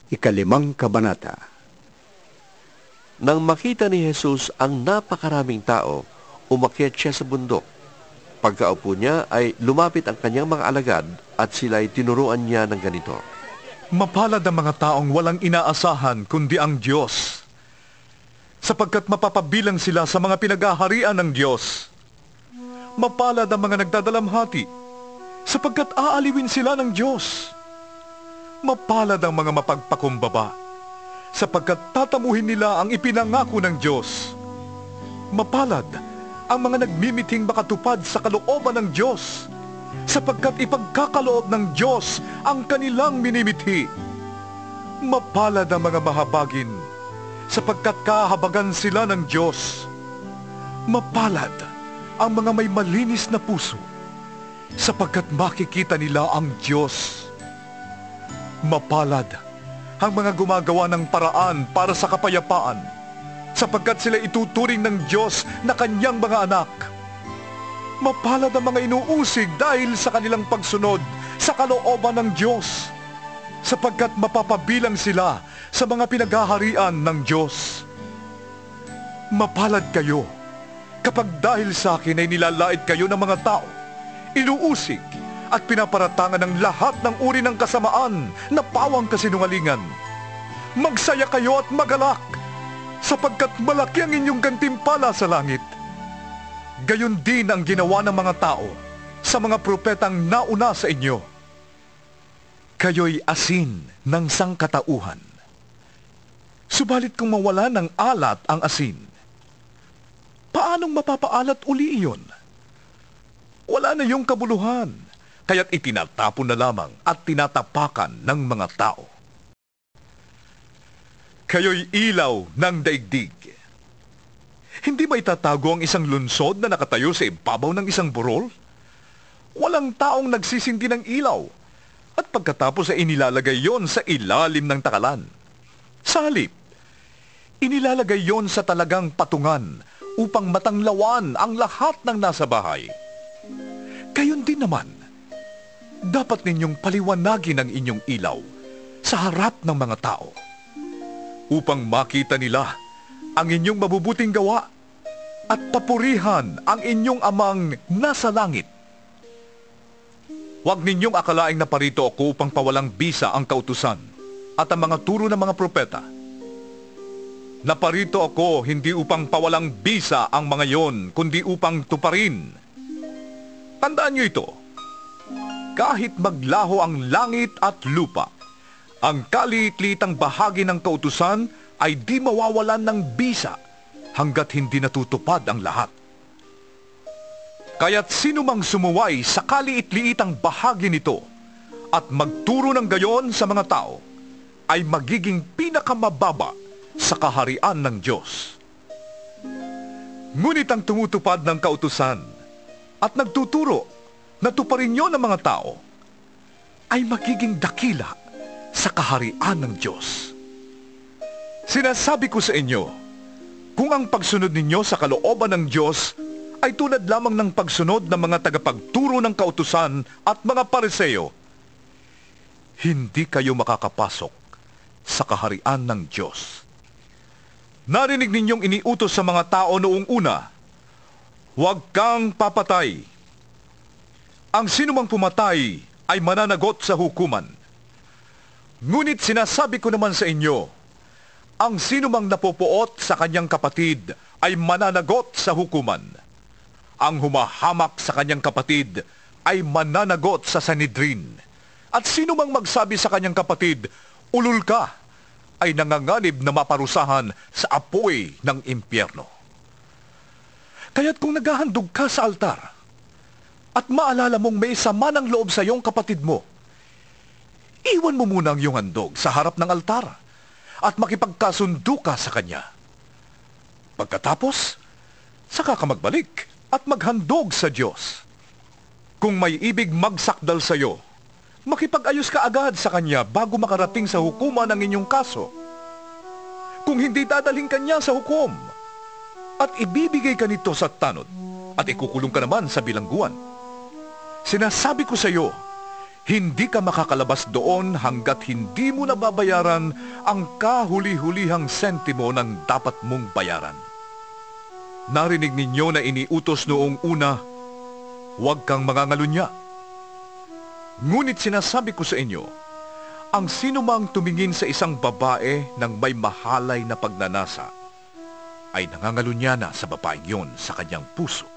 Ikalimang Kabanata. Nang makita ni Jesus ang napakaraming tao, umakyat siya sa bundok. Pagkaupo niya ay lumapit ang kanyang mga alagad at sila'y tinuruan niya ng ganito. Mapalad ang mga taong walang inaasahan kundi ang Diyos, sapagkat mapapabilang sila sa mga pinag-aharian ng Diyos. Mapalad ang mga nagdadalamhati, sapagkat aaliwin sila ng Diyos. Mapalad ang mga mapagpakumbaba, sapagkat tatamuhin nila ang ipinangako ng Diyos. Mapalad ang mga nagmimithing makatupad sa kalooban ng Diyos, sapagkat ipagkakaloob ng Diyos ang kanilang minimithi. Mapalad ang mga mahabagin, sapagkat kahabagan sila ng Diyos. Mapalad ang mga may malinis na puso, sapagkat makikita nila ang Diyos. Mapalad ang mga gumagawa ng paraan para sa kapayapaan, sapagkat sila ituturing ng Diyos na kanyang mga anak. Mapalad ang mga inuusig dahil sa kanilang pagsunod sa kalooban ng Diyos, sapagkat mapapabilang sila sa mga pinaghaharian ng Diyos. Mapalad kayo kapag dahil sa akin ay nilalait kayo ng mga tao, inuusig at pinaparatangan ng lahat ng uri ng kasamaan na pawang kasinungalingan. Magsaya kayo at magalak, sapagkat malaki ang inyong gantimpala sa langit. Gayon din ang ginawa ng mga tao sa mga propetang nauna sa inyo. Kayo'y asin ng sangkatauhan. Subalit kung mawala ng alat ang asin, paanong mapapaalat uli iyon? Wala na yung kabuluhan, kaya't itinatapon na lamang at tinatapakan ng mga tao. Kayo'y ilaw ng daigdig. Hindi ba itatago ang isang lunsod na nakatayo sa ibabaw ng isang burol? Walang taong nagsisindi ng ilaw, at pagkatapos ay inilalagay yon sa ilalim ng takalan. Sa halip, inilalagay yon sa talagang patungan upang matanglawan ang lahat ng nasa bahay. Gayon din naman, dapat ninyong paliwanagin ang inyong ilaw sa harap ng mga tao, upang makita nila ang inyong mabubuting gawa at papurihan ang inyong amang nasa langit. Huwag ninyong akalaing naparito ako upang pawalang bisa ang kautusan at ang mga turo ng mga propeta. Naparito ako hindi upang pawalang bisa ang mga yon, kundi upang tuparin. Tandaan niyo ito, kahit maglaho ang langit at lupa, ang kaliit-litang bahagi ng kautusan ay di mawawalan ng bisa hanggat hindi natutupad ang lahat. Kaya't sino mang sumuway sa kaliit-liitang bahagi nito at magturo ng gayon sa mga tao ay magiging pinakamababa sa kaharian ng Diyos. Ngunit ang tumutupad ng kautusan at nagtuturo na tuparin nyo ng mga tao ay magiging dakila sa kaharian ng Diyos. Sinasabi ko sa inyo, kung ang pagsunod ninyo sa kalooban ng Diyos ay tulad lamang ng pagsunod ng mga tagapagturo ng kautusan at mga Pariseo, hindi kayo makakapasok sa kaharian ng Diyos. Narinig ninyong iniutos sa mga tao noong una, huwag kang papatay. Ang sinumang pumatay ay mananagot sa hukuman. Ngunit sinasabi ko naman sa inyo, ang sinumang napupuot sa kanyang kapatid ay mananagot sa hukuman. Ang humahamak sa kanyang kapatid ay mananagot sa Sanhedrin. At sinumang magsabi sa kanyang kapatid, ulul ka, ay nanganganib na maparusahan sa apoy ng impyerno. Kaya't kung naghahandog ka sa altar, at maalala mong may sama ng loob sa iyong kapatid mo, iwan mo muna ang iyong handog sa harap ng altar at makipagkasundo ka sa kanya. Pagkatapos, saka ka magbalik at maghandog sa Diyos. Kung may ibig magsakdal sa iyo, makipag-ayos ka agad sa kanya bago makarating sa hukuman ang inyong kaso. Kung hindi dadalhin kanya sa hukom, at ibibigay ka nito sa tanod, at ikukulong ka naman sa bilangguan. Sinasabi ko sa iyo, Hindi ka makakalabas doon hanggat hindi mo nababayaran ang kahuli-hulihang sentimo ng dapat mong bayaran. Narinig ninyo na iniutos noong una, huwag kang mangangalunya. Ngunit sinasabi ko sa inyo, ang sinumang tumingin sa isang babae ng may mahalay na pagnanasa, ay nangangalunya na sa babaeng yon sa kanyang puso.